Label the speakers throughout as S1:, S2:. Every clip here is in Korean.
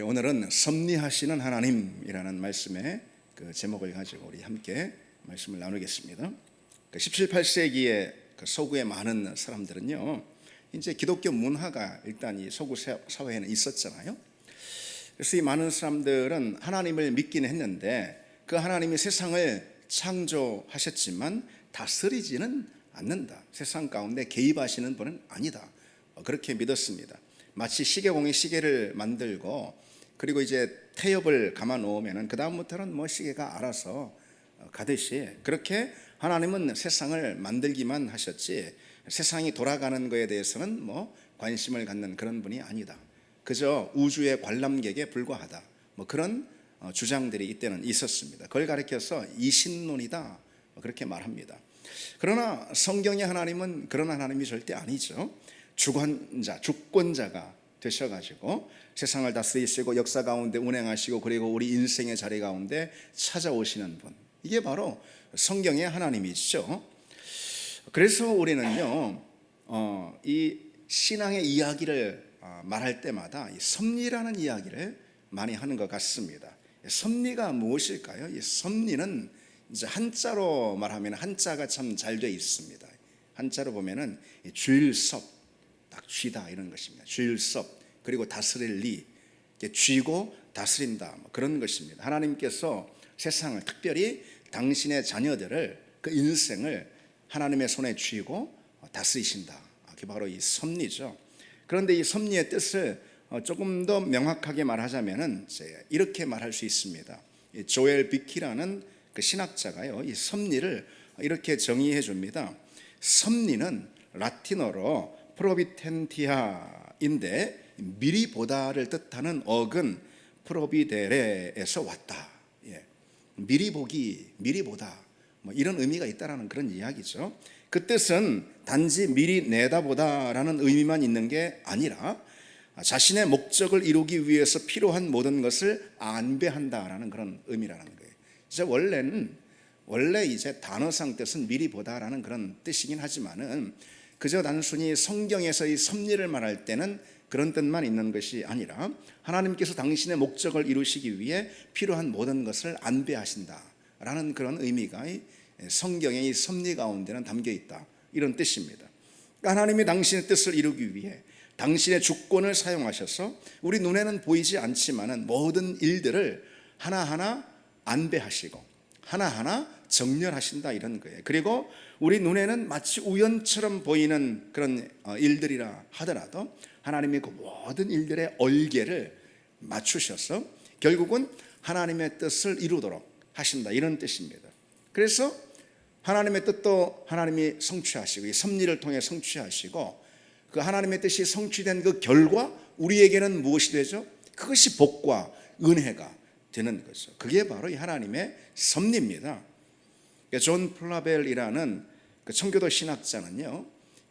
S1: 오늘은 섭리하시는 하나님이라는 말씀의 그 제목을 가지고 우리 함께 말씀을 나누겠습니다. 17, 18세기의 그 서구의 많은 사람들은요, 이제 기독교 문화가 일단 이 서구 사회에는 있었잖아요. 그래서 이 많은 사람들은 하나님을 믿기는 했는데 그 하나님이 세상을 창조하셨지만 다스리지는 않는다. 세상 가운데 개입하시는 분은 아니다. 그렇게 믿었습니다. 마치 시계공이 시계를 만들고 그리고 이제 태엽을 감아 놓으면은 그 다음부터는 뭐 시계가 알아서 가듯이 그렇게 하나님은 세상을 만들기만 하셨지 세상이 돌아가는 것에 대해서는 뭐 관심을 갖는 그런 분이 아니다. 그저 우주의 관람객에 불과하다. 뭐 그런 주장들이 이때는 있었습니다. 그걸 가리켜서 이신론이다 그렇게 말합니다. 그러나 성경의 하나님은 그런 하나님이 절대 아니죠. 주권자가 되셔가지고 세상을 다스리시고 역사 가운데 운행하시고 그리고 우리 인생의 자리 가운데 찾아오시는 분, 이게 바로 성경의 하나님이시죠. 그래서 우리는요 이 신앙의 이야기를 말할 때마다 이 섭리라는 이야기를 많이 하는 것 같습니다. 섭리가 무엇일까요? 이 섭리는 이제 한자로 말하면 한자가 참 잘 되어 있습니다. 한자로 보면은 쥘섭, 딱 쥐다 이런 것입니다. 쥘섭, 그리고 다스릴 리, 쥐고 다스린다 뭐 그런 것입니다. 하나님께서 세상을 특별히 당신의 자녀들을 그 인생을 하나님의 손에 쥐고 다스리신다. 그게 바로 이 섭리죠. 그런데 이 섭리의 뜻을 조금 더 명확하게 말하자면은 이렇게 말할 수 있습니다. 조엘 비키라는 그 신학자가요 이 섭리를 이렇게 정의해 줍니다. 섭리는 라틴어로 프로비텐티아인데 미리 보다를 뜻하는 어근 프로비데레에서 왔다. 미리 보기, 미리 보다 뭐 이런 의미가 있다라는 그런 이야기죠. 그 뜻은 단지 미리 내다보다라는 의미만 있는 게 아니라 자신의 목적을 이루기 위해서 필요한 모든 것을 안배한다라는 그런 의미라는 거예요. 이제 원래 이제 단어상 뜻은 미리 보다라는 그런 뜻이긴 하지만은 그저 단순히 성경에서 이 섭리를 말할 때는 그런 뜻만 있는 것이 아니라 하나님께서 당신의 목적을 이루시기 위해 필요한 모든 것을 안배하신다라는 그런 의미가 성경의 이 섭리 가운데는 담겨 있다, 이런 뜻입니다. 하나님이 당신의 뜻을 이루기 위해 당신의 주권을 사용하셔서 우리 눈에는 보이지 않지만은 모든 일들을 하나하나 안배하시고 하나하나 정렬하신다, 이런 거예요. 그리고 우리 눈에는 마치 우연처럼 보이는 그런 일들이라 하더라도 하나님이 그 모든 일들의 얼개를 맞추셔서 결국은 하나님의 뜻을 이루도록 하신다, 이런 뜻입니다. 그래서 하나님의 뜻도 하나님이 성취하시고 이 섭리를 통해 성취하시고 그 하나님의 뜻이 성취된 그 결과 우리에게는 무엇이 되죠? 그것이 복과 은혜가 되는 거죠. 그게 바로 이 하나님의 섭리입니다. 존 플라벨이라는 그 청교도 신학자는요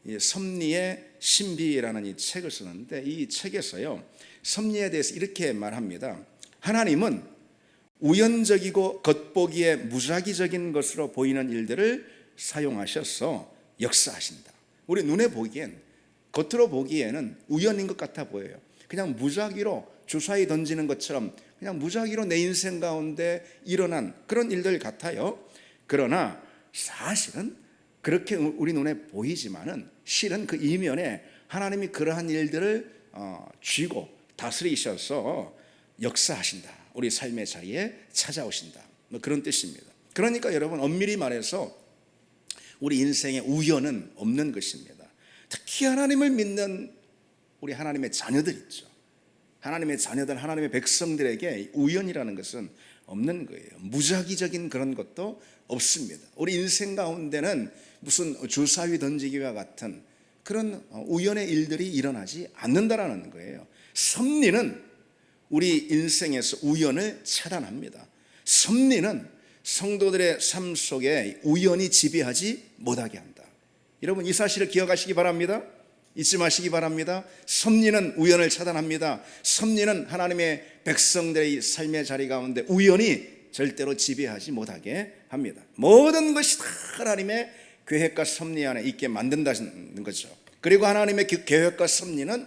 S1: 이 섭리의 신비라는 이 책을 쓰는데 이 책에서요 섭리에 대해서 이렇게 말합니다. 하나님은 우연적이고 겉보기에 무작위적인 것으로 보이는 일들을 사용하셔서 역사하신다. 우리 눈에 보기엔, 겉으로 보기에는 우연인 것 같아 보여요. 그냥 무작위로 주사위 던지는 것처럼 그냥 무작위로 내 인생 가운데 일어난 그런 일들 같아요. 그러나 사실은 그렇게 우리 눈에 보이지만은 실은 그 이면에 하나님이 그러한 일들을 쥐고 다스리셔서 역사하신다. 우리 삶의 자리에 찾아오신다. 뭐 그런 뜻입니다. 그러니까 여러분 엄밀히 말해서 우리 인생에 우연은 없는 것입니다. 특히 하나님을 믿는 우리 하나님의 자녀들 있죠. 하나님의 자녀들, 하나님의 백성들에게 우연이라는 것은 없는 거예요. 무작위적인 그런 것도 없습니다. 우리 인생 가운데는 무슨 주사위 던지기와 같은 그런 우연의 일들이 일어나지 않는다라는 거예요. 섭리는 우리 인생에서 우연을 차단합니다. 섭리는 성도들의 삶 속에 우연이 지배하지 못하게 한다. 여러분 이 사실을 기억하시기 바랍니다. 잊지 마시기 바랍니다. 섭리는 우연을 차단합니다. 섭리는 하나님의 백성들의 삶의 자리 가운데 우연이 절대로 지배하지 못하게 합니다. 모든 것이 다 하나님의 계획과 섭리 안에 있게 만든다는 거죠. 그리고 하나님의 계획과 섭리는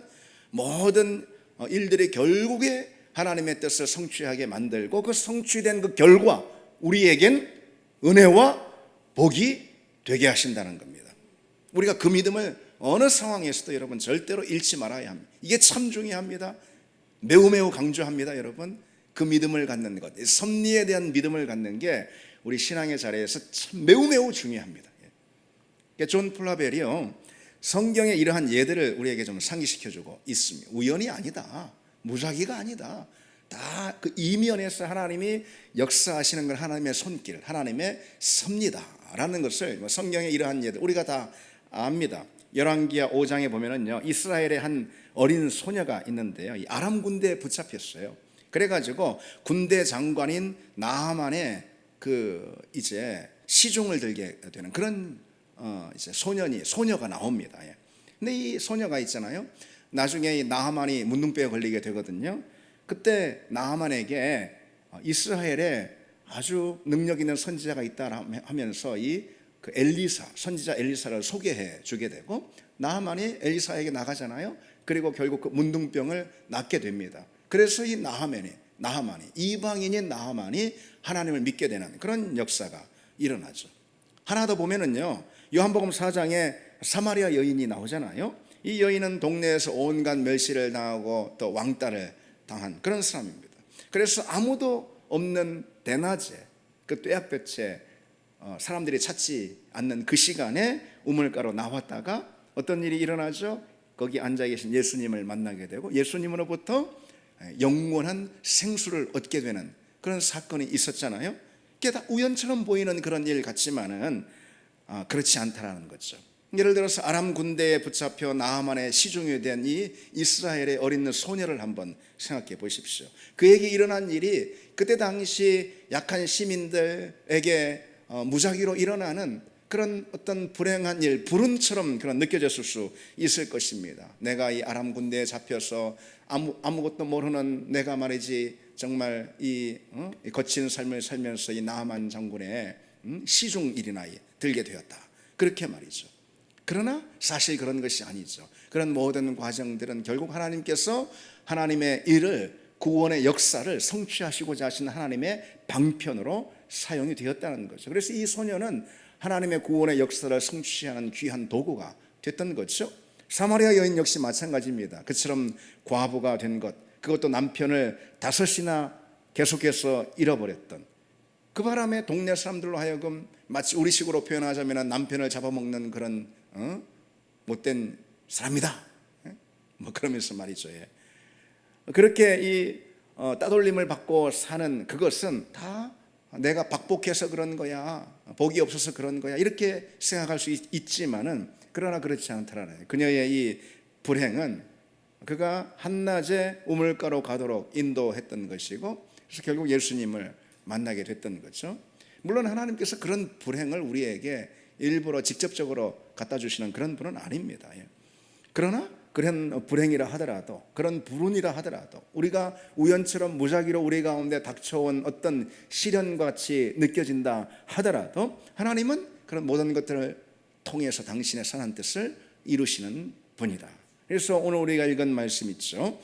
S1: 모든 일들이 결국에 하나님의 뜻을 성취하게 만들고 그 성취된 그 결과 우리에겐 은혜와 복이 되게 하신다는 겁니다. 우리가 그 믿음을 어느 상황에서도 여러분 절대로 잃지 말아야 합니다. 이게 참 중요합니다. 매우 강조합니다. 여러분, 그 믿음을 갖는 것, 섭리에 대한 믿음을 갖는 게 우리 신앙의 자리에서 참 매우 중요합니다. 존 플라벨이요, 성경에 이러한 예들을 우리에게 좀 상기시켜주고 있습니다. 우연이 아니다, 무작위가 아니다, 다 그 이면에서 하나님이 역사하시는 걸 하나님의 손길, 하나님의 섭리다라는 것을 성경에 이러한 예들 우리가 다 압니다. 열왕기하 5장에 보면은요, 이스라엘의 한 어린 소녀가 있는데요, 이 아람 군대에 붙잡혔어요. 그래가지고 군대 장관인 나하만의 그 이제 시중을 들게 되는 그런 이제 소녀가 나옵니다. 근데 이 소녀가 있잖아요, 나중에 이 나하만이 문둥병에 걸리게 되거든요. 그때 나하만에게 이스라엘에 아주 능력 있는 선지자가 있다 하면서 그 엘리사, 선지자 엘리사를 소개해 주게 되고, 나하만이 엘리사에게 나가잖아요. 그리고 결국 그 문둥병을 낫게 됩니다. 그래서 이 나하만이 이방인인 나하만이 하나님을 믿게 되는 그런 역사가 일어나죠. 하나 더 보면은요, 요한복음 4장에 사마리아 여인이 나오잖아요. 이 여인은 동네에서 온갖 멸시를 당하고 또 왕따를 당한 그런 사람입니다. 그래서 아무도 없는 대낮에 그 뙤약볕에 사람들이 찾지 않는 그 시간에 우물가로 나왔다가 어떤 일이 일어나죠? 거기 앉아 계신 예수님을 만나게 되고 예수님으로부터 영원한 생수를 얻게 되는 그런 사건이 있었잖아요. 그게 다 우연처럼 보이는 그런 일 같지만은 그렇지 않다라는 거죠. 예를 들어서 아람 군대에 붙잡혀 나하만의 시중이 된 이 이스라엘의 어린 소녀를 한번 생각해 보십시오. 그에게 일어난 일이 그때 당시 약한 시민들에게 무작위로 일어나는 그런 어떤 불행한 일, 불운처럼 그런 느껴졌을 수 있을 것입니다. 내가 이 아람 군대에 잡혀서 아무것도 모르는 내가 말이지 정말 이 거친 삶을 살면서 이 나하만 장군의 시중일이나 들게 되었다, 그렇게 말이죠. 그러나 사실 그런 것이 아니죠. 그런 모든 과정들은 결국 하나님께서 하나님의 일을, 구원의 역사를 성취하시고자 하신 하나님의 방편으로 사용이 되었다는 거죠. 그래서 이 소녀는 하나님의 구원의 역사를 성취하는 귀한 도구가 됐던 거죠. 사마리아 여인 역시 마찬가지입니다. 그처럼 과부가 된 것, 그것도 남편을 5이나 계속해서 잃어버렸던 그 바람에 동네 사람들로 하여금 마치 우리식으로 표현하자면 남편을 잡아먹는 그런 못된 사람이다, 뭐 그러면서 말이죠. 그렇게 이 따돌림을 받고 사는 그것은 다 내가 박복해서 그런 거야, 복이 없어서 그런 거야, 이렇게 생각할 수 있지만은 그러나 그렇지 않다라는 거예요. 그녀의 이 불행은 그가 한낮에 우물가로 가도록 인도했던 것이고, 그래서 결국 예수님을 만나게 됐던 거죠. 물론 하나님께서 그런 불행을 우리에게 일부러 직접적으로 갖다 주시는 그런 분은 아닙니다. 그러나 그런 불행이라 하더라도, 그런 불운이라 하더라도, 우리가 우연처럼 무작위로 우리 가운데 닥쳐온 어떤 시련과 같이 느껴진다 하더라도 하나님은 그런 모든 것들을 통해서 당신의 선한 뜻을 이루시는 분이다. 그래서 오늘 우리가 읽은 말씀 있죠.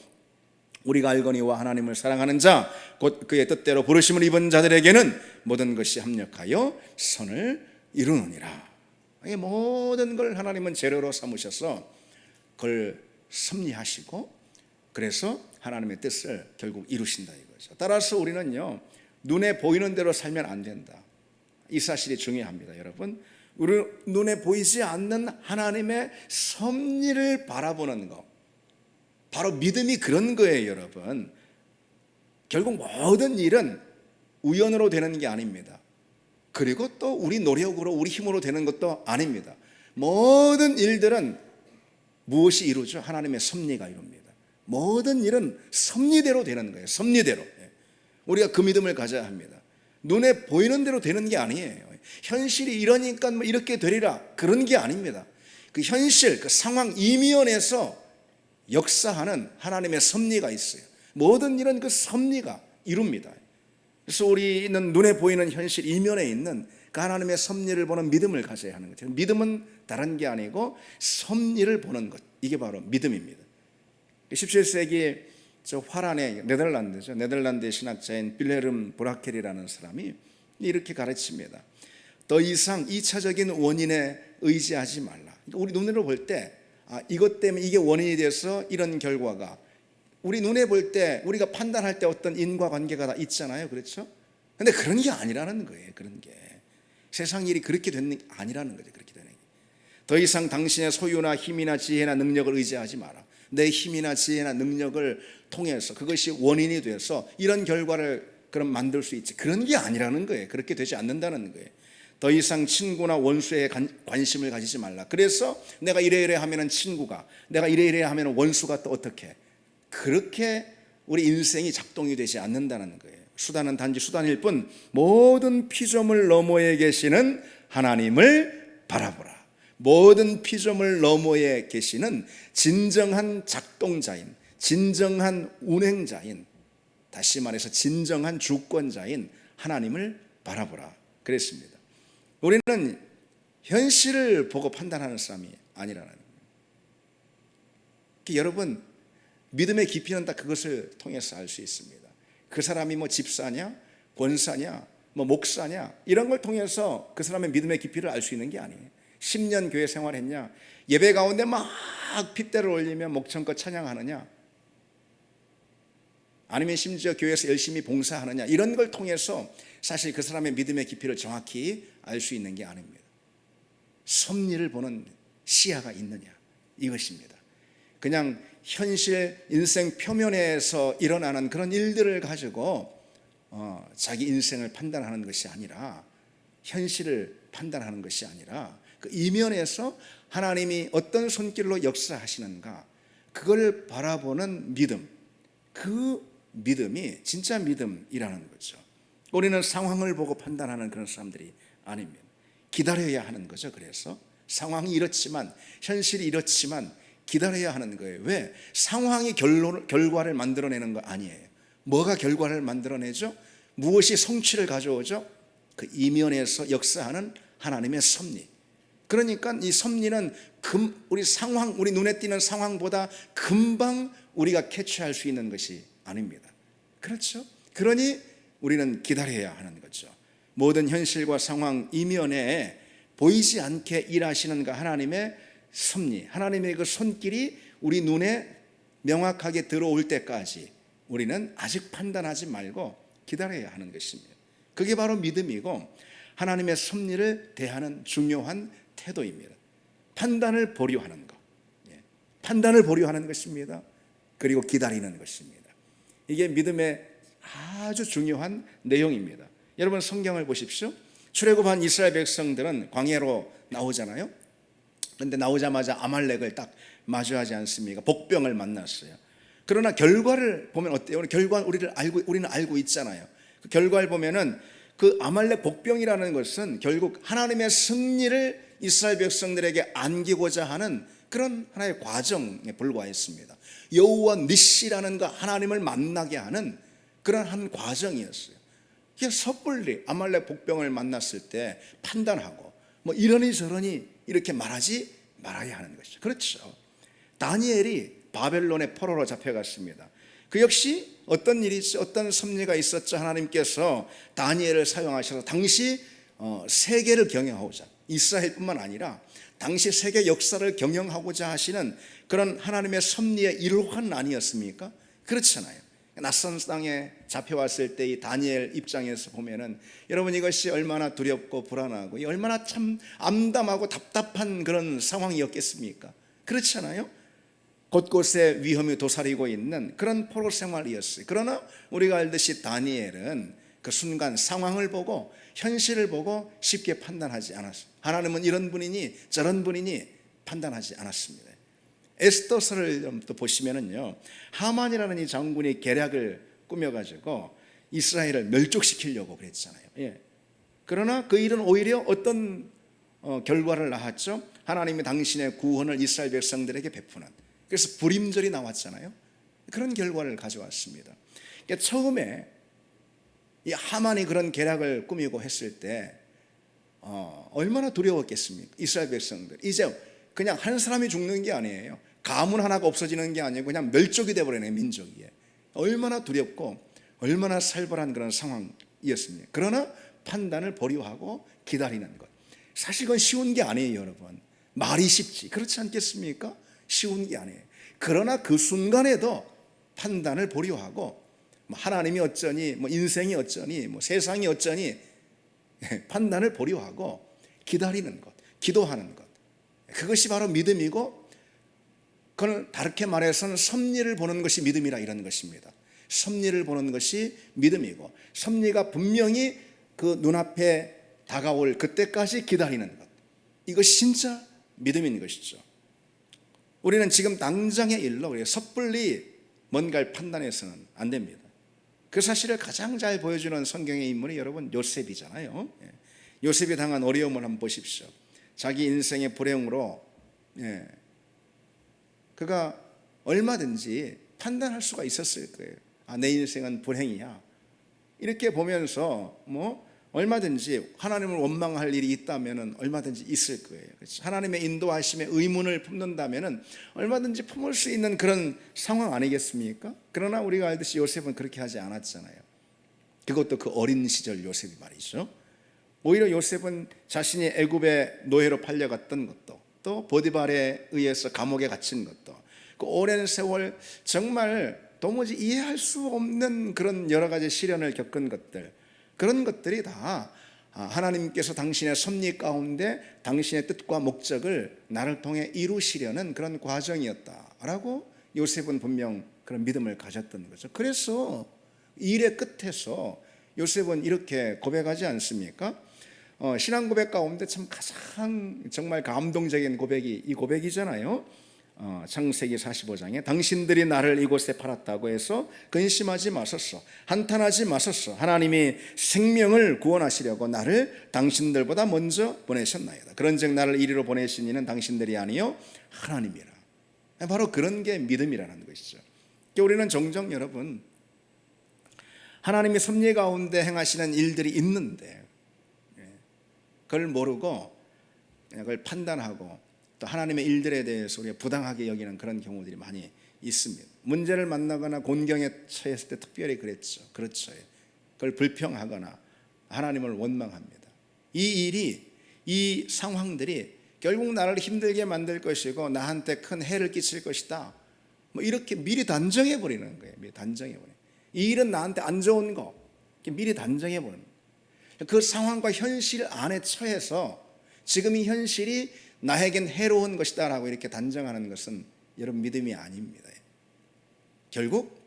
S1: 우리가 알거니와 하나님을 사랑하는 자 곧 그의 뜻대로 부르심을 입은 자들에게는 모든 것이 합력하여 선을 이루느니라. 이 모든 걸 하나님은 재료로 삼으셔서 그걸 섭리하시고, 그래서 하나님의 뜻을 결국 이루신다 이거죠. 따라서 우리는요, 눈에 보이는 대로 살면 안 된다. 이 사실이 중요합니다. 여러분, 우리 눈에 보이지 않는 하나님의 섭리를 바라보는 것, 바로 믿음이 그런 거예요. 여러분, 결국 모든 일은 우연으로 되는 게 아닙니다. 그리고 또 우리 노력으로, 우리 힘으로 되는 것도 아닙니다. 모든 일들은 무엇이 이루죠? 하나님의 섭리가 이룹니다. 모든 일은 섭리대로 되는 거예요. 섭리대로. 우리가 그 믿음을 가져야 합니다. 눈에 보이는 대로 되는 게 아니에요. 현실이 이러니까 뭐 이렇게 되리라, 그런 게 아닙니다. 그 현실, 그 상황 이면에서 역사하는 하나님의 섭리가 있어요. 모든 일은 그 섭리가 이룹니다. 그래서 우리는 눈에 보이는 현실 이면에 있는 그 하나님의 섭리를 보는 믿음을 가져야 하는 거죠. 믿음은 다른 게 아니고 섭리를 보는 것, 이게 바로 믿음입니다. 17세기 저 화란의 네덜란드죠. 네덜란드의 신학자인 빌헤름 브라켈이라는 사람이 이렇게 가르칩니다. 더 이상 2차적인 원인에 의지하지 말라. 우리 눈으로 볼 때 이것 때문에 이게 원인이 돼서 이런 결과가, 우리 눈에 볼 때 우리가 판단할 때 어떤 인과관계가 다 있잖아요. 그렇죠? 근데 그런 게 아니라는 거예요. 그런 게 세상 일이 그렇게 되는 게 아니라는 거죠. 그렇게 되는 게. 더 이상 당신의 소유나 힘이나 지혜나 능력을 의지하지 마라. 내 힘이나 지혜나 능력을 통해서 그것이 원인이 돼서 이런 결과를 그럼 만들 수 있지, 그런 게 아니라는 거예요. 그렇게 되지 않는다는 거예요. 더 이상 친구나 원수에 관심을 가지지 말라. 그래서 내가 이래 하면은 친구가, 내가 이래 하면은 원수가 또 어떻게, 그렇게 우리 인생이 작동이 되지 않는다는 거예요. 수단은 단지 수단일 뿐 모든 피조물 너머에 계시는 하나님을 바라보라. 모든 피조물 너머에 계시는 진정한 작동자인, 진정한 운행자인, 다시 말해서 진정한 주권자인 하나님을 바라보라 그랬습니다. 우리는 현실을 보고 판단하는 사람이 아니라는 거예요. 여러분, 믿음의 깊이는 다 그것을 통해서 알 수 있습니다. 그 사람이 뭐 집사냐, 권사냐, 뭐 목사냐, 이런 걸 통해서 그 사람의 믿음의 깊이를 알 수 있는 게 아니에요. 10년 교회 생활했냐, 예배 가운데 막 핏대를 올리며 목청껏 찬양하느냐, 아니면 심지어 교회에서 열심히 봉사하느냐, 이런 걸 통해서 사실 그 사람의 믿음의 깊이를 정확히 알 수 있는 게 아닙니다. 섭리를 보는 시야가 있느냐, 이것입니다. 그냥 현실 인생 표면에서 일어나는 그런 일들을 가지고 자기 인생을 판단하는 것이 아니라, 현실을 판단하는 것이 아니라 그 이면에서 하나님이 어떤 손길로 역사하시는가, 그걸 바라보는 믿음, 그 믿음이 진짜 믿음이라는 거죠. 우리는 상황을 보고 판단하는 그런 사람들이 아닙니다. 기다려야 하는 거죠. 그래서 상황이 이렇지만, 현실이 이렇지만 기다려야 하는 거예요. 왜? 상황이 결과를 만들어내는 거 아니에요. 뭐가 결과를 만들어내죠? 무엇이 성취를 가져오죠? 그 이면에서 역사하는 하나님의 섭리. 그러니까 이 섭리는 우리 상황, 우리 눈에 띄는 상황보다 금방 우리가 캐치할 수 있는 것이 아닙니다. 그렇죠? 그러니 우리는 기다려야 하는 거죠. 모든 현실과 상황 이면에 보이지 않게 일하시는 그 하나님의 섭리, 하나님의 그 손길이 우리 눈에 명확하게 들어올 때까지 우리는 아직 판단하지 말고 기다려야 하는 것입니다. 그게 바로 믿음이고 하나님의 섭리를 대하는 중요한 태도입니다. 판단을 보류하는 것, 판단을 보류하는 것입니다. 그리고 기다리는 것입니다. 이게 믿음의 아주 중요한 내용입니다. 여러분, 성경을 보십시오. 출애굽한 이스라엘 백성들은 광야로 나오잖아요. 그런데 나오자마자 아말렉을 딱 마주하지 않습니까? 복병을 만났어요. 그러나 결과를 보면 어때요? 우리는 알고 있잖아요. 그 결과를 보면은 그 아말렉 복병이라는 것은 결국 하나님의 승리를 이스라엘 백성들에게 안기고자 하는 그런 하나의 과정에 불과했습니다. 여호와 니시라는 그 하나님을 만나게 하는 그런 한 과정이었어요. 이게 섣불리 아말렉 복병을 만났을 때 판단하고 뭐 이러니 저러니 이렇게 말하지 말아야 하는 것이죠. 그렇죠. 다니엘이 바벨론의 포로로 잡혀갔습니다. 그 역시 어떤 일이 있어, 어떤 섭리가 있었죠. 하나님께서 다니엘을 사용하셔서 당시 세계를 경영하고자, 이스라엘뿐만 아니라 당시 세계 역사를 경영하고자 하시는 그런 하나님의 섭리의 일환 아니었습니까? 그렇잖아요. 낯선 땅에 잡혀왔을 때 이 다니엘 입장에서 보면은 여러분, 이것이 얼마나 두렵고 불안하고 얼마나 참 암담하고 답답한 그런 상황이었겠습니까? 그렇잖아요. 곳곳에 위험이 도사리고 있는 그런 포로 생활이었어요. 그러나 우리가 알듯이 다니엘은 그 순간 상황을 보고 현실을 보고 쉽게 판단하지 않았어요. 하나님은 이런 분이니 저런 분이니 판단하지 않았습니다. 에스더서를 또 보시면은요, 하만이라는 이 장군이 계략을 꾸며가지고 이스라엘을 멸족시키려고 그랬잖아요. 그러나 그 일은 오히려 어떤 결과를 낳았죠? 하나님이 당신의 구원을 이스라엘 백성들에게 베푸는, 그래서 불임절이 나왔잖아요. 그런 결과를 가져왔습니다. 그러니까 처음에 이 하만이 그런 계략을 꾸미고 했을 때 얼마나 두려웠겠습니까? 이스라엘 백성들. 이제 그냥 한 사람이 죽는 게 아니에요. 가문 하나가 없어지는 게 아니고 그냥 멸족이 되어버리는 민족이에요. 얼마나 두렵고 얼마나 살벌한 그런 상황이었습니까? 그러나 판단을 보류하고 기다리는 것, 사실 그건 쉬운 게 아니에요, 여러분. 말이 쉽지, 그렇지 않겠습니까? 쉬운 게 아니에요. 그러나 그 순간에도 판단을 보류하고 하나님이 어쩌니, 인생이 어쩌니, 세상이 어쩌니 판단을 보류하고 기다리는 것, 기도하는 것, 그것이 바로 믿음이고, 그걸 다르게 말해서는 섭리를 보는 것이 믿음이라 이런 것입니다. 섭리를 보는 것이 믿음이고, 섭리가 분명히 그 눈앞에 다가올 그때까지 기다리는 것, 이것이 진짜 믿음인 것이죠. 우리는 지금 당장의 일로 섣불리 뭔가를 판단해서는 안 됩니다. 그 사실을 가장 잘 보여주는 성경의 인물이 여러분 요셉이잖아요. 요셉이 당한 어려움을 한번 보십시오. 자기 인생의 불행으로 그가 얼마든지 판단할 수가 있었을 거예요. 내 인생은 불행이야, 이렇게 보면서 얼마든지 하나님을 원망할 일이 있다면 얼마든지 있을 거예요. 하나님의 인도하심에 의문을 품는다면 얼마든지 품을 수 있는 그런 상황 아니겠습니까? 그러나 우리가 알듯이 요셉은 그렇게 하지 않았잖아요. 그것도 그 어린 시절 요셉이 말이죠. 오히려 요셉은 자신이 애굽의 노예로 팔려갔던 것도, 또 보디발에 의해서 감옥에 갇힌 것도, 그 오랜 세월 정말 도무지 이해할 수 없는 그런 여러 가지 시련을 겪은 것들, 그런 것들이 다 하나님께서 당신의 섭리 가운데 당신의 뜻과 목적을 나를 통해 이루시려는 그런 과정이었다라고 요셉은 분명 그런 믿음을 가졌던 거죠. 그래서 일의 끝에서 요셉은 이렇게 고백하지 않습니까? 신앙 고백 가운데 참 가장 정말 감동적인 고백이 이 고백이잖아요. 창세기 45장에 당신들이 나를 이곳에 팔았다고 해서 근심하지 마소서, 한탄하지 마소서. 하나님이 생명을 구원하시려고 나를 당신들보다 먼저 보내셨나이다. 그런즉 나를 이리로 보내신 이는 당신들이 아니요 하나님이라. 바로 그런 게 믿음이라는 것이죠. 우리는 종종 여러분, 하나님의 섭리 가운데 행하시는 일들이 있는데 그걸 모르고 그걸 판단하고 또 하나님의 일들에 대해서 우리가 부당하게 여기는 그런 경우들이 많이 있습니다. 문제를 만나거나 곤경에 처했을 때 특별히 그렇죠. 그걸 불평하거나 하나님을 원망합니다. 이 일이, 이 상황들이 결국 나를 힘들게 만들 것이고 나한테 큰 해를 끼칠 것이다, 이렇게 미리 단정해 버리는 거예요. 미리 단정해 버리는. 이 일은 나한테 안 좋은 거, 미리 단정해 버리는 거예요. 그 상황과 현실 안에 처해서 지금 이 현실이 나에겐 해로운 것이다 라고 이렇게 단정하는 것은 여러분 믿음이 아닙니다. 결국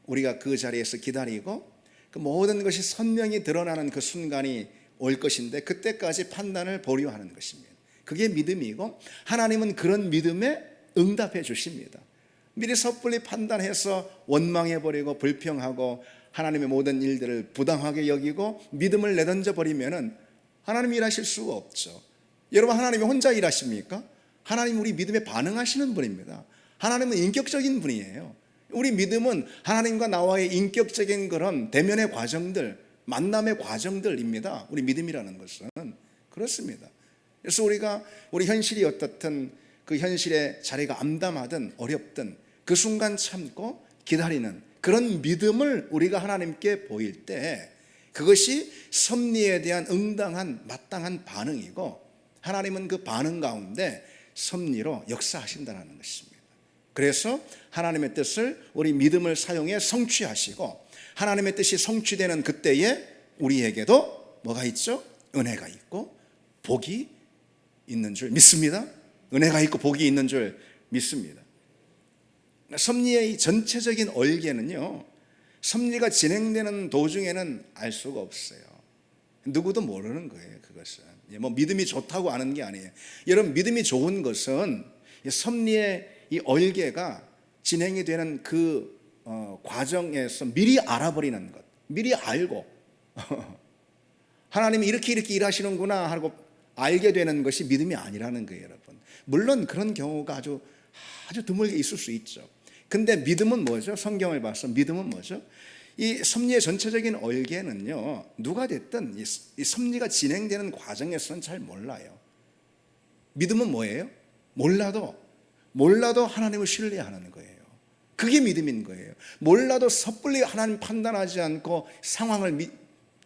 S1: 우리가 그 자리에서 기다리고 그 모든 것이 선명히 드러나는 그 순간이 올 것인데 그때까지 판단을 보류하는 것입니다. 그게 믿음이고, 하나님은 그런 믿음에 응답해 주십니다. 미리 섣불리 판단해서 원망해버리고 불평하고 하나님의 모든 일들을 부당하게 여기고 믿음을 내던져 버리면 하나님이 일하실 수가 없죠. 여러분, 하나님이 혼자 일하십니까? 하나님 우리 믿음에 반응하시는 분입니다. 하나님은 인격적인 분이에요. 우리 믿음은 하나님과 나와의 인격적인 그런 대면의 과정들, 만남의 과정들입니다. 우리 믿음이라는 것은 그렇습니다. 그래서 우리가 우리 현실이 어떻든 그 현실의 자리가 암담하든 어렵든 그 순간 참고 기다리는 그런 믿음을 우리가 하나님께 보일 때 그것이 섭리에 대한 응당한 마땅한 반응이고, 하나님은 그 반응 가운데 섭리로 역사하신다는 것입니다. 그래서 하나님의 뜻을 우리 믿음을 사용해 성취하시고, 하나님의 뜻이 성취되는 그때에 우리에게도 뭐가 있죠? 은혜가 있고 복이 있는 줄 믿습니다. 은혜가 있고 복이 있는 줄 믿습니다. 섭리의 전체적인 얼개는요, 섭리가 진행되는 도중에는 알 수가 없어요. 누구도 모르는 거예요. 그것은 믿음이 좋다고 아는 게 아니에요. 여러분, 믿음이 좋은 것은 섭리의 이 얼개가 진행이 되는 그 과정에서 미리 알아버리는 것, 미리 알고 하나님이 이렇게 일하시는구나 하고 알게 되는 것이 믿음이 아니라는 거예요, 여러분. 물론 그런 경우가 아주 드물게 있을 수 있죠. 근데 믿음은 뭐죠? 성경을 봐서 믿음은 뭐죠? 이 섭리의 전체적인 얼개는요, 누가 됐든 이 섭리가 진행되는 과정에서는 잘 몰라요. 믿음은 뭐예요? 몰라도 하나님을 신뢰하는 거예요. 그게 믿음인 거예요. 몰라도 섣불리 하나님 판단하지 않고 상황을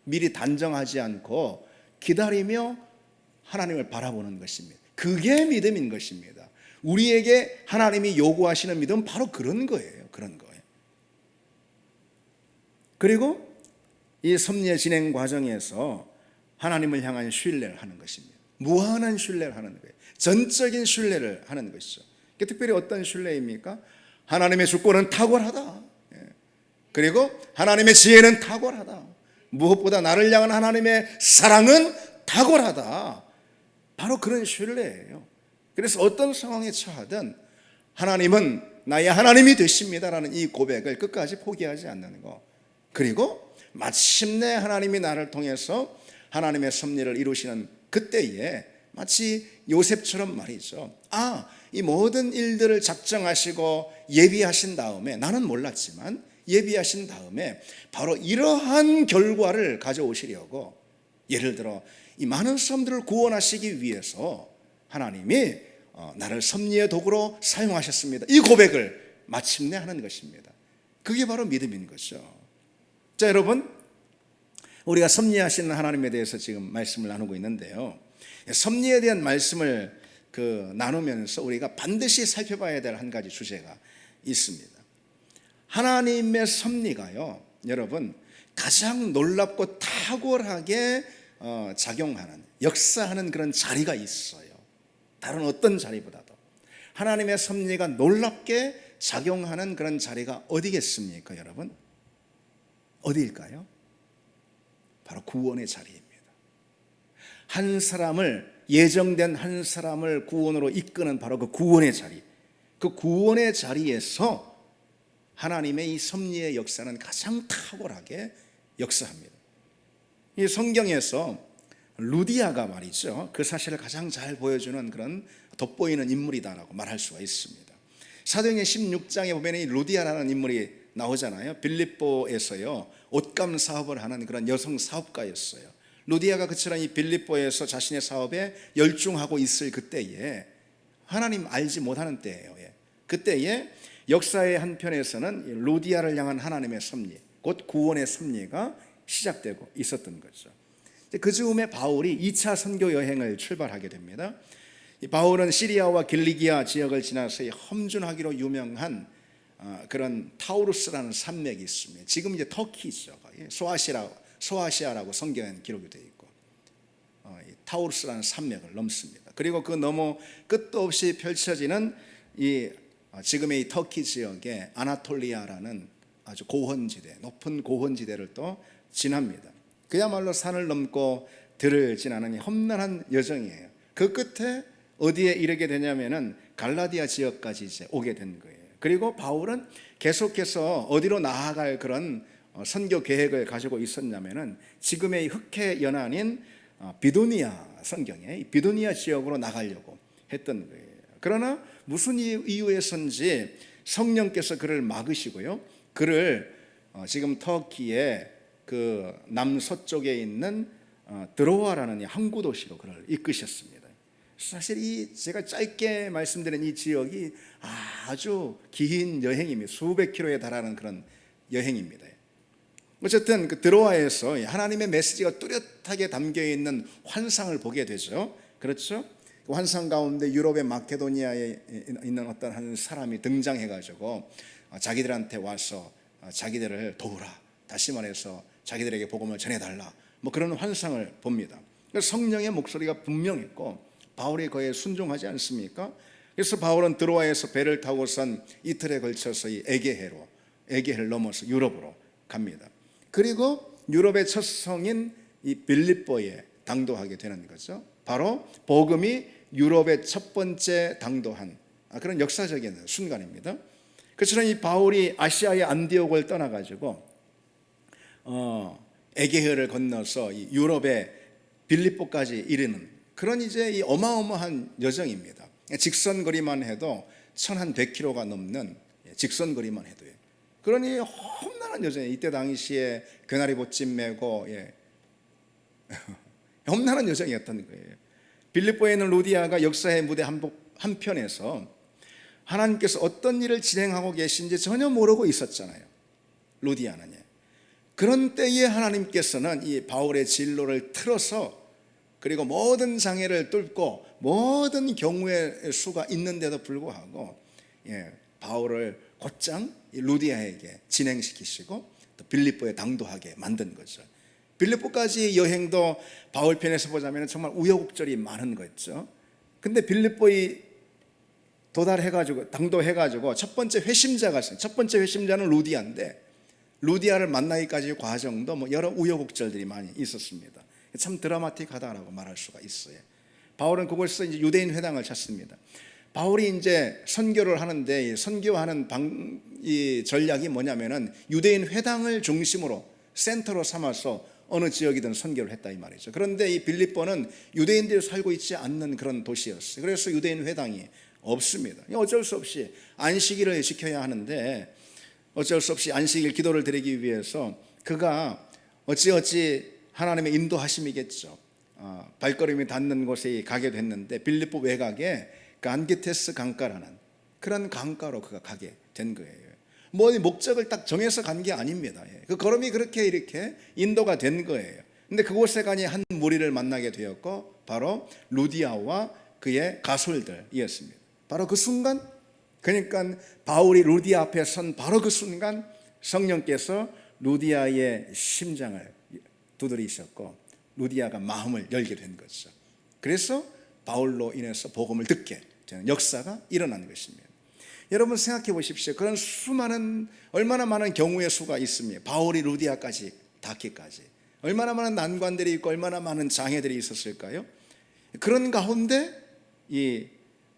S1: 미리 단정하지 않고 기다리며 하나님을 바라보는 것입니다. 그게 믿음인 것입니다. 우리에게 하나님이 요구하시는 믿음은 바로 그런 거예요. 그런 거예요. 그리고 이 섭리의 진행 과정에서 하나님을 향한 신뢰를 하는 것입니다. 무한한 신뢰를 하는 거예요. 전적인 신뢰를 하는 것이죠. 특별히 어떤 신뢰입니까? 하나님의 주권은 탁월하다. 그리고 하나님의 지혜는 탁월하다. 무엇보다 나를 향한 하나님의 사랑은 탁월하다. 바로 그런 신뢰예요. 그래서 어떤 상황에 처하든 하나님은 나의 하나님이 되십니다라는 이 고백을 끝까지 포기하지 않는 것. 그리고 마침내 하나님이 나를 통해서 하나님의 섭리를 이루시는 그때에 마치 요셉처럼 말이죠. 이 모든 일들을 작정하시고 예비하신 다음에, 나는 몰랐지만 예비하신 다음에 바로 이러한 결과를 가져오시려고, 예를 들어 이 많은 사람들을 구원하시기 위해서 하나님이 나를 섭리의 도구로 사용하셨습니다. 이 고백을 마침내 하는 것입니다. 그게 바로 믿음인 거죠. 자, 여러분, 우리가 섭리하시는 하나님에 대해서 지금 말씀을 나누고 있는데요, 섭리에 대한 말씀을 나누면서 우리가 반드시 살펴봐야 될 한 가지 주제가 있습니다. 하나님의 섭리가요, 여러분, 가장 놀랍고 탁월하게 작용하는, 역사하는 그런 자리가 있어요. 다른 어떤 자리보다도 하나님의 섭리가 놀랍게 작용하는 그런 자리가 어디겠습니까, 여러분? 어디일까요? 바로 구원의 자리입니다. 한 사람을, 예정된 한 사람을 구원으로 이끄는 바로 그 구원의 자리, 그 구원의 자리에서 하나님의 이 섭리의 역사는 가장 탁월하게 역사합니다. 이 성경에서 루디아가 말이죠, 그 사실을 가장 잘 보여주는 그런 돋보이는 인물이다라고 말할 수가 있습니다. 사도행전 16장에 보면 이 루디아라는 인물이 나오잖아요. 빌립보에서요, 옷감 사업을 하는 그런 여성 사업가였어요. 루디아가 그처럼 이 빌립보에서 자신의 사업에 열중하고 있을 그때에, 하나님 알지 못하는 때예요. 그때에 역사의 한편에서는 루디아를 향한 하나님의 섭리, 곧 구원의 섭리가 시작되고 있었던 거죠. 그 즈음에 바울이 2차 선교 여행을 출발하게 됩니다. 이 바울은 시리아와 길리기아 지역을 지나서 험준하기로 유명한 그런 타우루스라는 산맥이 있습니다. 지금 이제 터키죠. 소아시아라고 성경에 기록이 되어 있고, 타우루스라는 산맥을 넘습니다. 그리고 그 너머 끝도 없이 펼쳐지는 지금의 이 터키 지역의 아나톨리아라는 아주 고원지대, 높은 고원지대를 또 지납니다. 그야말로 산을 넘고 들을 지나는 험난한 여정이에요. 그 끝에 어디에 이르게 되냐면은 갈라디아 지역까지 이제 오게 된 거예요. 그리고 바울은 계속해서 어디로 나아갈 그런 선교 계획을 가지고 있었냐면은 지금의 흑해 연안인 비두니아, 성경에 비두니아 지역으로 나가려고 했던 거예요. 그러나 무슨 이유에선지 성령께서 그를 막으시고요, 그를 지금 터키의 그 남서쪽에 있는 드로아라는 항구 도시로 그를 이끄셨습니다. 사실 제가 짧게 말씀드린 이 지역이 아주 긴 여행입니다. 수백 킬로에 달하는 그런 여행입니다. 어쨌든 그 드로아에서 하나님의 메시지가 뚜렷하게 담겨 있는 환상을 보게 되죠. 그렇죠? 그 환상 가운데 유럽의 마케도니아에 있는 어떤 한 사람이 등장해가지고 자기들한테 와서 자기들을 도우라, 다시 말해서 자기들에게 복음을 전해달라, 뭐 그런 환상을 봅니다. 그래서 성령의 목소리가 분명했고 바울이 그에 순종하지 않습니까? 그래서 바울은 드로아에서 배를 타고선 이틀에 걸쳐서 이 에게해를 넘어서 유럽으로 갑니다. 그리고 유럽의 첫 성인 이 빌립보에 당도하게 되는 거죠. 바로 복음이 유럽의 첫 번째 당도한 그런 역사적인 순간입니다. 그처럼 이 바울이 아시아의 안디옥을 떠나가지고 에게해를 건너서 이 유럽의 빌립보까지 이르는 그런 이제 이 어마어마한 여정입니다. 직선거리만 해도 1,100km가 넘는 직선거리만 해도요. 그러니 험난한 여정이에요. 이때 당시에 괴나리 보찜 메고 험난한 여정이었던 거예요. 빌립보에 있는 루디아가 역사의 무대 한편에서 하나님께서 어떤 일을 진행하고 계신지 전혀 모르고 있었잖아요. 루디아는. 그런 때에 하나님께서는 이 바울의 진로를 틀어서, 그리고 모든 장애를 뚫고 모든 경우의 수가 있는데도 불구하고 바울을 곧장 루디아에게 진행시키시고 또 빌립보에 당도하게 만든 거죠. 빌립보까지 여행도 바울 편에서 보자면 정말 우여곡절이 많은 거죠. 근데 빌립보에 도달해가지고 당도해가지고 첫 번째 회심자가 있어요. 첫 번째 회심자는 루디아인데, 루디아를 만나기까지 과정도 뭐 여러 우여곡절들이 많이 있었습니다. 참 드라마틱하다라고 말할 수가 있어요. 바울은 그곳에서 이제 유대인 회당을 찾습니다. 바울이 이제 선교를 하는데, 선교하는 이 전략이 뭐냐면은 유대인 회당을 중심으로 센터로 삼아서 어느 지역이든 선교를 했다 이 말이죠. 그런데 이 빌립보는 유대인들이 살고 있지 않는 그런 도시였어요. 그래서 유대인 회당이 없습니다. 어쩔 수 없이 안식일을 지켜야 하는데, 어쩔 수 없이 안식일 기도를 드리기 위해서 그가 어찌어찌 하나님의 인도하심이겠죠. 발걸음이 닿는 곳에 가게 됐는데, 빌립보 외곽에 그 안기테스 강가라는 그런 강가로 그가 가게 된 거예요. 뭐 목적을 딱 정해서 간 게 아닙니다. 그 걸음이 그렇게 이렇게 인도가 된 거예요. 근데 그곳에 가니 한 무리를 만나게 되었고, 바로 루디아와 그의 가솔들이었습니다. 바로 그 순간, 그러니까 바울이 루디아 앞에 선 바로 그 순간 성령께서 루디아의 심장을 두드리셨고 루디아가 마음을 열게 된 거죠. 그래서 바울로 인해서 복음을 듣게 되는 역사가 일어난 것입니다. 여러분 생각해 보십시오. 그런 수많은, 얼마나 많은 경우의 수가 있습니까? 바울이 루디아까지 닿기까지 얼마나 많은 난관들이 있고 얼마나 많은 장애들이 있었을까요? 그런 가운데 이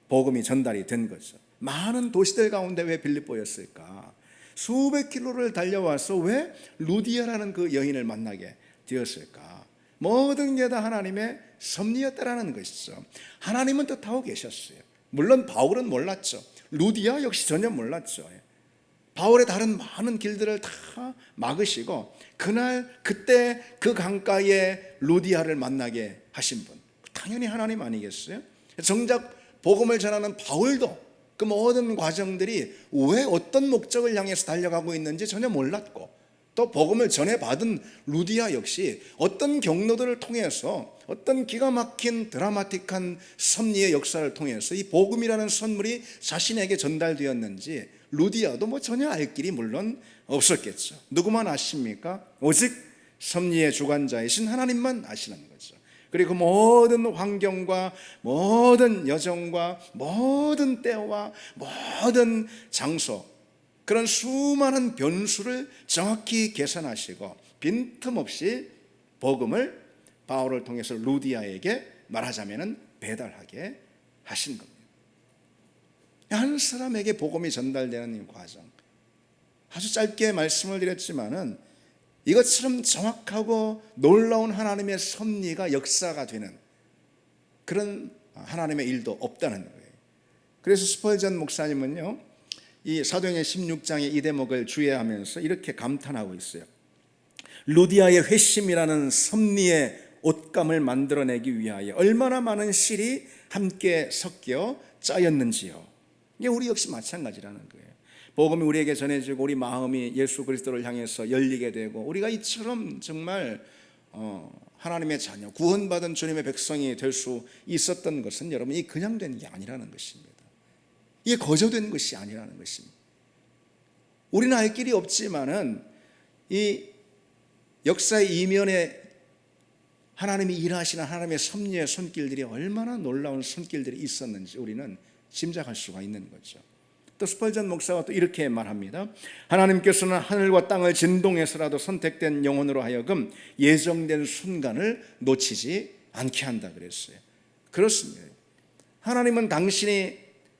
S1: 복음이 전달이 된 거죠. 많은 도시들 가운데 왜 빌립보였을까? 수백 킬로를 달려와서 왜 루디아라는 그 여인을 만나게 되었을까? 모든 게 다 하나님의 섭리였다라는 것이죠. 하나님은 뜻하고 계셨어요. 물론 바울은 몰랐죠. 루디아 역시 전혀 몰랐죠. 바울의 다른 많은 길들을 다 막으시고 그날 그때 그 강가에 루디아를 만나게 하신 분, 당연히 하나님 아니겠어요? 정작 복음을 전하는 바울도 그 모든 과정들이 왜 어떤 목적을 향해서 달려가고 있는지 전혀 몰랐고, 또 복음을 전해받은 루디아 역시 어떤 경로들을 통해서 어떤 기가 막힌 드라마틱한 섭리의 역사를 통해서 이 복음이라는 선물이 자신에게 전달되었는지 루디아도 뭐 전혀 알 길이 물론 없었겠죠. 누구만 아십니까? 오직 섭리의 주관자이신 하나님만 아시는 거죠. 그리고 모든 환경과 모든 여정과 모든 때와 모든 장소, 그런 수많은 변수를 정확히 계산하시고 빈틈없이 복음을 바울을 통해서 루디아에게 말하자면 배달하게 하신 겁니다. 한 사람에게 복음이 전달되는 이 과정, 아주 짧게 말씀을 드렸지만은 이것처럼 정확하고 놀라운 하나님의 섭리가 역사가 되는 그런 하나님의 일도 없다는 거예요. 그래서 스펄전 목사님은요, 이 사도행전 16장의 이 대목을 주의하면서 이렇게 감탄하고 있어요. 루디아의 회심이라는 섭리의 옷감을 만들어내기 위하여 얼마나 많은 실이 함께 섞여 짜였는지요. 이게 우리 역시 마찬가지라는 거예요. 복음이 우리에게 전해지고 우리 마음이 예수 그리스도를 향해서 열리게 되고 우리가 이처럼 정말 하나님의 자녀, 구원받은 주님의 백성이 될 수 있었던 것은 여러분, 이 그냥 된 게 아니라는 것입니다. 이게 거저된 것이 아니라는 것입니다. 우리는 알 길이 없지만은 이 역사의 이면에 하나님이 일하시는 하나님의 섭리의 손길들이 얼마나 놀라운 손길들이 있었는지 우리는 짐작할 수가 있는 거죠. 또 스펄전 목사가 또 이렇게 말합니다. 하나님께서는 하늘과 땅을 진동해서라도 선택된 영혼으로 하여금 예정된 순간을 놓치지 않게 한다 그랬어요. 그렇습니다. 하나님은 당신이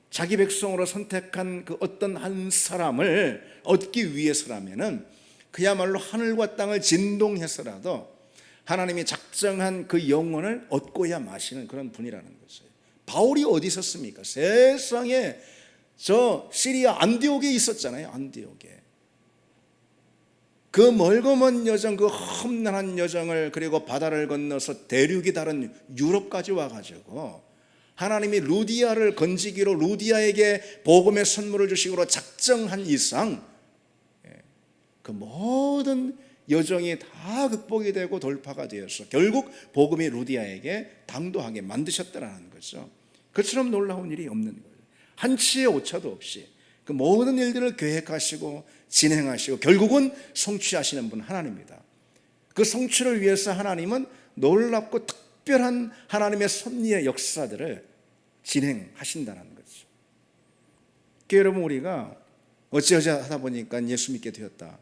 S1: 자기 백성으로 선택한 그 어떤 한 사람을 얻기 위해서라면은 그야말로 하늘과 땅을 진동해서라도 하나님이 작정한 그 영혼을 얻고야 마시는 그런 분이라는 거죠. 바울이 어디 있었습니까? 세상에 저 시리아 안디옥에 있었잖아요. 안디옥에 그 멀고 먼 여정, 그 험난한 여정을, 그리고 바다를 건너서 대륙이 다른 유럽까지 와가지고 하나님이 루디아를 건지기로 루디아에게 복음의 선물을 주시기로 작정한 이상 그 모든 여정이 다 극복이 되고 돌파가 되어서 결국 복음이 루디아에게 당도하게 만드셨다라는 거죠. 그처럼 놀라운 일이 없는 거예요. 한치의 오차도 없이 그 모든 일들을 계획하시고 진행하시고 결국은 성취하시는 분 하나님입니다. 그 성취를 위해서 하나님은 놀랍고 특별한 하나님의 섭리의 역사들을 진행하신다는 거죠. 여러분, 우리가 어찌어찌 하다 보니까 예수 믿게 되었다,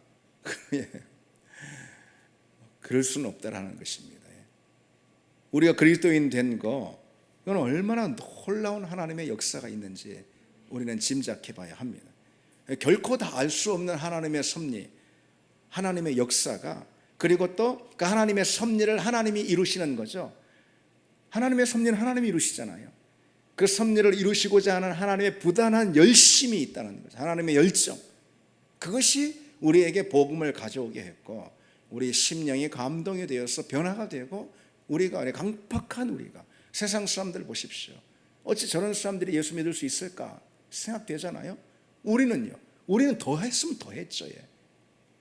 S1: 그럴 수는 없다라는 것입니다. 우리가 그리스도인 된 거, 이건 얼마나 놀라운 하나님의 역사가 있는지 우리는 짐작해 봐야 합니다. 결코 다 알 수 없는 하나님의 섭리, 하나님의 역사가, 그리고 또 그 하나님의 섭리를 하나님이 이루시는 거죠. 하나님의 섭리는 하나님이 이루시잖아요. 그 섭리를 이루시고자 하는 하나님의 부단한 열심이 있다는 거죠. 하나님의 열정, 그것이 우리에게 복음을 가져오게 했고 우리 심령이 감동이 되어서 변화가 되고 우리가 강팍한 우리가, 세상 사람들 보십시오. 어찌 저런 사람들이 예수 믿을 수 있을까 생각되잖아요. 우리는 더 했으면 더 했죠.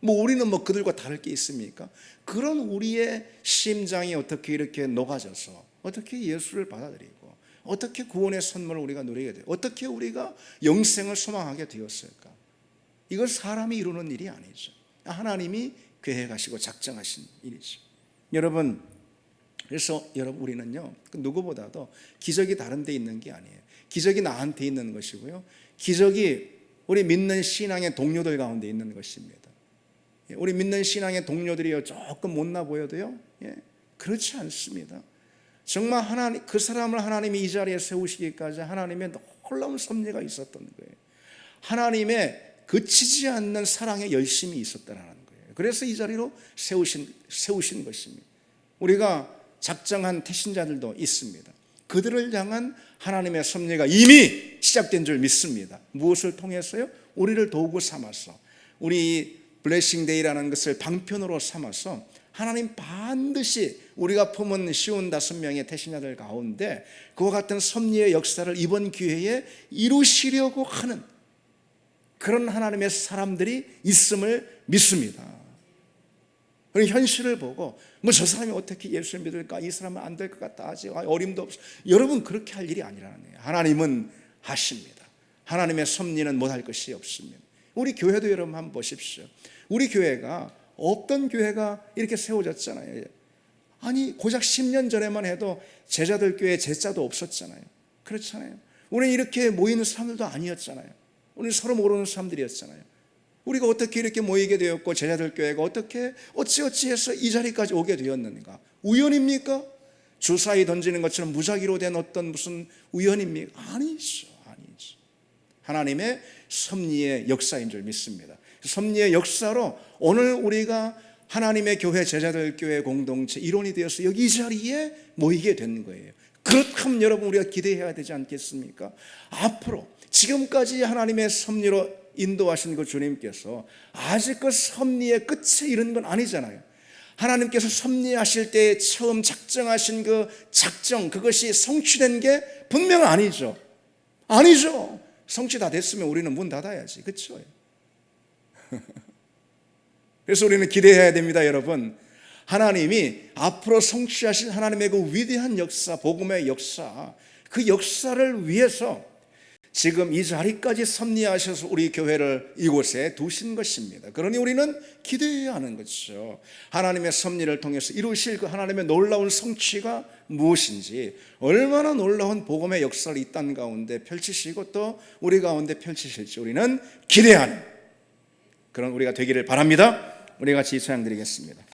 S1: 우리는 그들과 다를 게 있습니까? 그런 우리의 심장이 어떻게 이렇게 녹아져서 어떻게 예수를 받아들이고 어떻게 구원의 선물을 우리가 누리게 되고 어떻게 우리가 영생을 소망하게 되었을까? 이걸 사람이 이루는 일이 아니죠. 하나님이 계획하시고 작정하신 일이죠. 여러분, 그래서 우리는요, 누구보다도 기적이 다른 데 있는 게 아니에요. 기적이 나한테 있는 것이고요, 기적이 우리 믿는 신앙의 동료들 가운데 있는 것입니다. 우리 믿는 신앙의 동료들이요, 조금 못나 보여도요, 그렇지 않습니다. 정말 그 사람을 하나님이 이 자리에 세우시기까지 하나님의 놀라운 섭리가 있었던 거예요. 하나님의 그치지 않는 사랑의 열심이 있었다는 거예요. 그래서 이 자리로 세우신 것입니다. 우리가 작정한 태신자들도 있습니다. 그들을 향한 하나님의 섭리가 이미 시작된 줄 믿습니다. 무엇을 통해서요? 우리를 도구 삼아서, 우리 블레싱데이라는 것을 방편으로 삼아서 하나님 반드시 우리가 품은 쉬운 5명의 태신자들 가운데 그와 같은 섭리의 역사를 이번 기회에 이루시려고 하는 그런 하나님의 사람들이 있음을 믿습니다. 그런 현실을 보고 저 사람이 어떻게 예수를 믿을까, 이 사람은 안 될 것 같다, 아직 어림도 없어, 여러분 그렇게 할 일이 아니라는 거예요. 하나님은 하십니다. 하나님의 섭리는 못할 것이 없습니다. 우리 교회도 여러분 한번 보십시오. 우리 교회가 없던 교회가 이렇게 세워졌잖아요. 아니 고작 10년 전에만 해도 제자들 교회에 제자도 없었잖아요. 그렇잖아요. 우리는 이렇게 모이는 사람들도 아니었잖아요. 우리는 서로 모르는 사람들이었잖아요. 우리가 어떻게 이렇게 모이게 되었고 제자들 교회가 어찌해서 이 자리까지 오게 되었는가? 우연입니까? 주사위 던지는 것처럼 무작위로 된 어떤 무슨 우연입니까? 아니죠. 하나님의 섭리의 역사인 줄 믿습니다. 섭리의 역사로 오늘 우리가 하나님의 교회, 제자들 교회 공동체 일원이 되어서 여기 이 자리에 모이게 된 거예요. 그렇다면 여러분 우리가 기대해야 되지 않겠습니까? 앞으로 지금까지 하나님의 섭리로 인도하신 그 주님께서 아직 그 섭리의 끝에 이른 건 아니잖아요. 하나님께서 섭리하실 때 처음 작정하신 그 작정, 그것이 성취된 게 분명 아니죠. 성취 다 됐으면 우리는 문 닫아야지. 그렇죠? 그래서 우리는 기대해야 됩니다, 여러분. 하나님이 앞으로 성취하실 하나님의 그 위대한 역사, 복음의 역사, 그 역사를 위해서 지금 이 자리까지 섭리하셔서 우리 교회를 이곳에 두신 것입니다. 그러니 우리는 기대해야 하는 것이죠. 하나님의 섭리를 통해서 이루실 그 하나님의 놀라운 성취가 무엇인지, 얼마나 놀라운 복음의 역사를 이 땅 가운데 펼치시고 또 우리 가운데 펼치실지 우리는 기대하는 그런 우리가 되기를 바랍니다. 우리 같이 찬양 드리겠습니다.